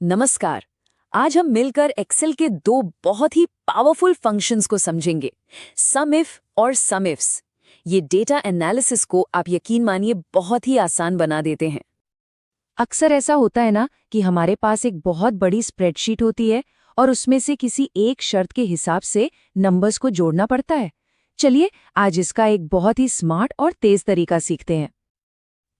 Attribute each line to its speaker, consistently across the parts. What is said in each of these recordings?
Speaker 1: नमस्कार। आज हम मिलकर एक्सेल के दो बहुत ही पावरफुल फंक्शंस को समझेंगे, सम इफ और सम इफ्स। ये डेटा एनालिसिस को आप यकीन मानिए बहुत ही आसान बना देते हैं।
Speaker 2: अक्सर ऐसा होता है ना कि हमारे पास एक बहुत बड़ी स्प्रेडशीट होती है और उसमें से किसी एक शर्त के हिसाब से नंबर्स को जोड़ना पड़ता है। चलिए आज इसका एक बहुत ही स्मार्ट और तेज तरीका सीखते हैं।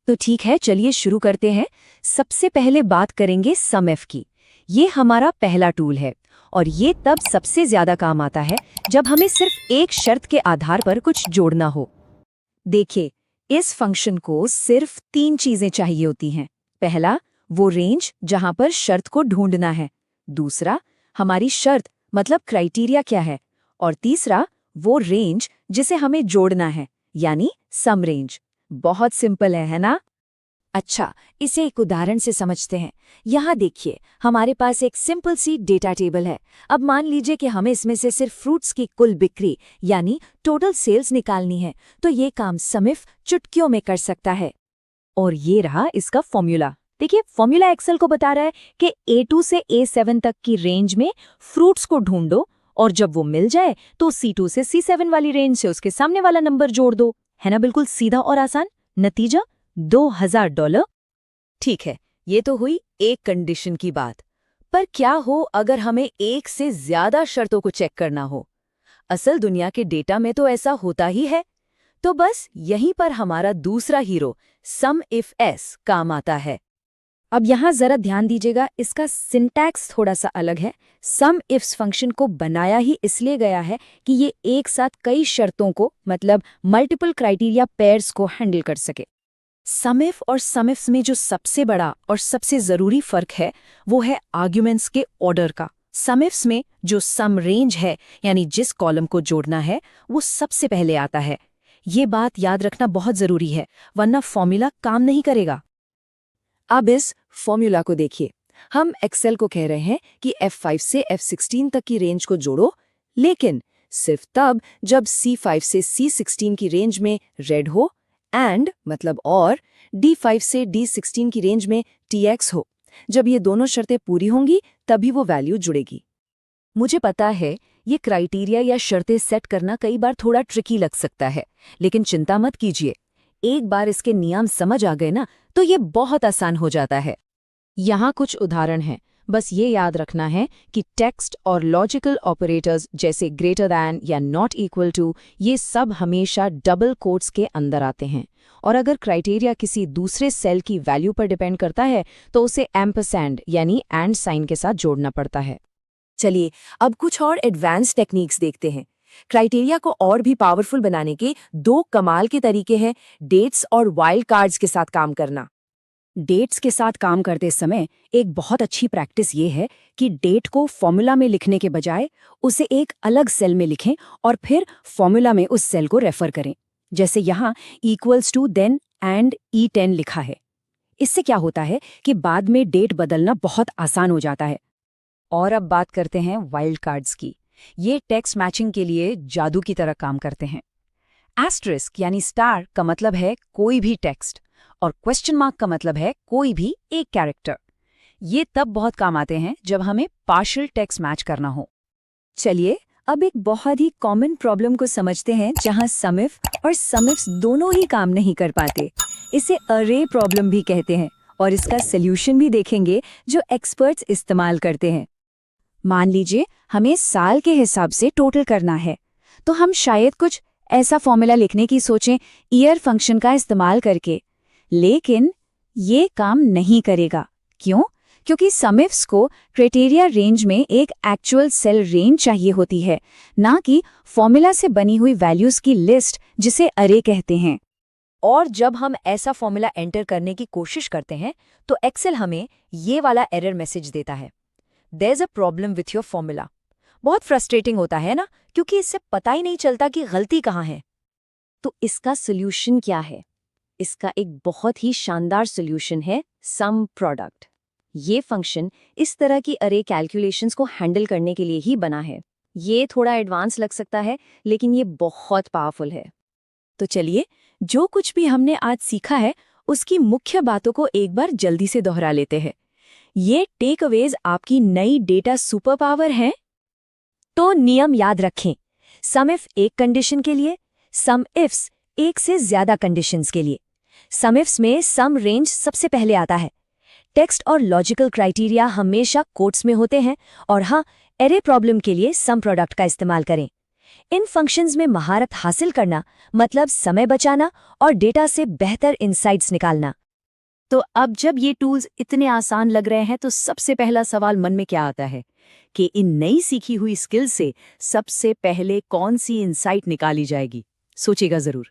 Speaker 2: तो ठीक है, चलिए शुरू करते हैं। सबसे पहले बात करेंगे सम इफ की। ये हमारा पहला टूल है और ये तब सबसे ज्यादा काम आता है जब हमें सिर्फ एक शर्त के आधार पर कुछ जोड़ना हो। देखिए, इस फंक्शन को सिर्फ 3 चीजें चाहिए होती हैं। पहला, वो रेंज जहां पर शर्त को ढूंढना है। दूसरा, हमारी शर्त मतलब क्राइटेरिया क्या है। और तीसरा, वो रेंज जिसे हमें जोड़ना है, यानी सम रेंज। बहुत सिंपल है ना? अच्छा, इसे एक उदाहरण से समझते हैं। यहाँ देखिए, हमारे पास एक सिंपल सी डेटा टेबल है। अब मान लीजिए कि हमें इसमें से सिर्फ फ्रूट्स की कुल बिक्री यानी टोटल सेल्स निकालनी है, तो ये काम सम इफ चुटकियों में कर सकता है। और ये रहा इसका फॉर्मूला। देखिए, फॉर्मूला एक्सेल को बता रहा है कि A2 से A7 तक की रेंज में फ्रूट्स को ढूंढो और जब वो मिल जाए तो C2 से C7 वाली रेंज से उसके सामने वाला नंबर जोड़ दो। है ना बिल्कुल सीधा और आसान? नतीजा $2000। ठीक है, ये तो हुई एक कंडीशन की बात। पर क्या हो अगर हमें एक से ज्यादा शर्तों को चेक करना हो? असल दुनिया के डेटा में तो ऐसा होता ही है। तो बस यहीं पर हमारा दूसरा हीरो सम इफ एस काम आता है। अब यहाँ जरा ध्यान दीजिएगा, इसका सिंटैक्स थोड़ा सा अलग है। सम इफ्स फंक्शन को बनाया ही इसलिए गया है कि ये एक साथ कई शर्तों को मतलब मल्टीपल क्राइटेरिया पेयर्स को हैंडल कर सके। सम इफ और सम इफ्स में जो सबसे बड़ा और सबसे जरूरी फर्क है वो है आर्ग्यूमेंट्स के ऑर्डर का। सम इफ्स में जो सम रेंज है यानी जिस कॉलम को जोड़ना है वो सबसे पहले आता है। ये बात याद रखना बहुत जरूरी है, वरना फॉर्मूला काम नहीं करेगा। अब इस फॉर्मूला को देखिए। हम एक्सेल को कह रहे हैं कि F5 से F16 तक की रेंज को जोड़ो, लेकिन सिर्फ तब जब C5 से C16 की रेंज में रेड हो एंड मतलब और D5 से D16 की रेंज में TX हो। जब ये दोनों शर्तें पूरी होंगी तभी वो वैल्यू जुड़ेगी। मुझे पता है ये क्राइटेरिया या शर्तें सेट करना कई बार थोड़ा ट्रिकी लग सकता है, लेकिन चिंता मत कीजिए। एक बार इसके नियम समझ आ गए ना तो ये बहुत आसान हो जाता है। यहाँ कुछ उदाहरण हैं। बस ये याद रखना है कि टेक्स्ट और लॉजिकल ऑपरेटर्स जैसे ग्रेटर दैन या नॉट इक्वल टू, ये सब हमेशा डबल कोट्स के अंदर आते हैं। और अगर क्राइटेरिया किसी दूसरे सेल की वैल्यू पर डिपेंड करता है तो उसे एम्परसैंड यानी एंड साइन के साथ जोड़ना पड़ता है। चलिए अब कुछ और एडवांस टेक्निक्स देखते हैं। क्राइटेरिया को और भी पावरफुल बनाने के 2 कमाल के तरीके हैं, डेट्स और वाइल्ड कार्ड्स के साथ काम करना। डेट्स के साथ काम करते समय एक बहुत अच्छी प्रैक्टिस ये है कि डेट को फॉर्मूला में लिखने के बजाय उसे एक अलग सेल में लिखें और फिर फॉर्मूला में उस सेल को रेफर करें। जैसे यहाँ equals to then and E10 लिखा है। इससे क्या होता है कि बाद में डेट बदलना बहुत आसान हो जाता है। और अब बात करते हैं वाइल्ड कार्ड्स की। ये टेक्स्ट मैचिंग के लिए जादू की तरह काम करते हैं। एस्टरिस्क यानी स्टार का मतलब है कोई भी टेक्स्ट और क्वेश्चन मार्क का मतलब है कोई भी एक कैरेक्टर। ये तब बहुत काम आते हैं जब हमें पार्शियल टेक्स्ट मैच करना हो। चलिए अब एक बहुत ही कॉमन प्रॉब्लम को समझते हैं जहां सम इफ और सम इफ्स दोनों ही काम नहीं कर पाते। इसे अरे प्रॉब्लम भी कहते हैं और इसका सल्यूशन भी देखेंगे जो एक्सपर्ट्स इस्तेमाल करते हैं। मान लीजिए हमें साल के हिसाब से टोटल करना है, तो हम शायद कुछ ऐसा फॉर्मूला लिखने की सोचें ईयर फंक्शन का इस्तेमाल करके। लेकिन ये काम नहीं करेगा। क्यों? क्योंकि सम इफ्स को क्राइटेरिया रेंज में एक एक्चुअल सेल रेंज चाहिए होती है, ना कि फॉर्मूला से बनी हुई वैल्यूज की लिस्ट जिसे अरे कहते हैं। और जब हम ऐसा फॉर्मूला एंटर करने की कोशिश करते हैं तो एक्सेल हमें ये वाला एरर मैसेज देता है, There's a problem with your formula। बहुत फ्रस्ट्रेटिंग होता है ना, क्योंकि इससे पता ही नहीं चलता कि गलती कहाँ है। तो इसका सॉल्यूशन क्या है? इसका एक बहुत ही शानदार सॉल्यूशन है सम प्रोडक्ट। ये फंक्शन इस तरह की अरे कैलकुलेशंस को हैंडल करने के लिए ही बना है। ये थोड़ा एडवांस लग सकता है, लेकिन ये बहुत पावरफुल है। तो चलिए, जो कुछ भी हमने आज सीखा है उसकी मुख्य बातों को एक बार जल्दी से दोहरा लेते हैं।
Speaker 3: ये टेक अवेज आपकी नई डेटा सुपर पावर हैं। तो नियम याद रखें, सम इफ एक कंडीशन के लिए, सम इफ्स एक से ज्यादा कंडीशंस के लिए। सम इफ्स में सम रेंज सबसे पहले आता है। टेक्स्ट और लॉजिकल क्राइटेरिया हमेशा कोट्स में होते हैं, और हाँ, एरे प्रॉब्लम के लिए सम प्रोडक्ट का इस्तेमाल करें। इन फंक्शंस में महारत हासिल करना मतलब समय बचाना और डेटा से बेहतर इंसाइट्स निकालना।
Speaker 1: तो अब जब ये टूल्स इतने आसान लग रहे हैं तो सबसे पहला सवाल मन में क्या आता है कि इन नई सीखी हुई स्किल्स से सबसे पहले कौन सी इंसाइट निकाली जाएगी? सोचिएगा जरूर।